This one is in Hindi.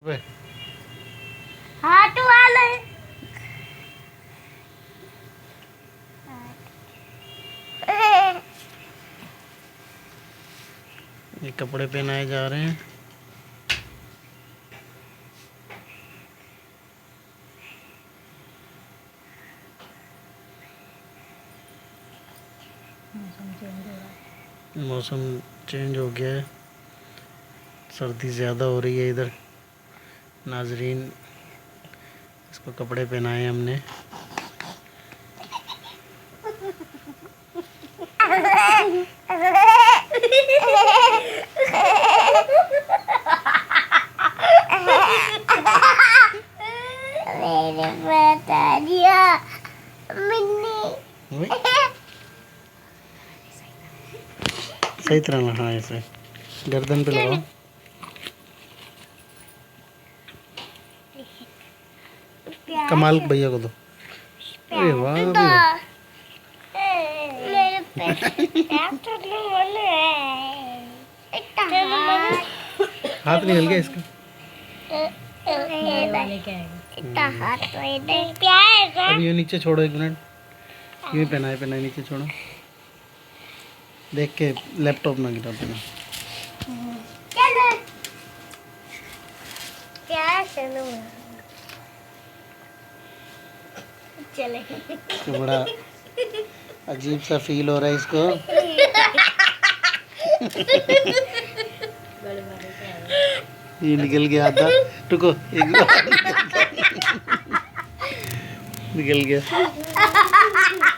हाथ वाले ये कपड़े पहनाए जा रहे हैं। मौसम चेंज हो गया है, सर्दी ज़्यादा हो रही है इधर। नाजरीन, इसको कपड़े पहनाए हमने। मेरे बता दिया मिन्नी सही तरह ना, हाँ ऐसे गर्दन पे लगाओ। कमाल भैया को दो। अरे वाह भैया। मेरे हाथ निकल गया इसका। अब यूँ नीचे छोड़ो, एक मिनट यूँ पहनाए पहनाए नीचे छोड़ो। देख के लैपटॉप ना गिरा देना। चले तो बड़ा अजीब सा फील हो रहा है इसको। ये निकल गया आधा। रुको, एक निकल गया।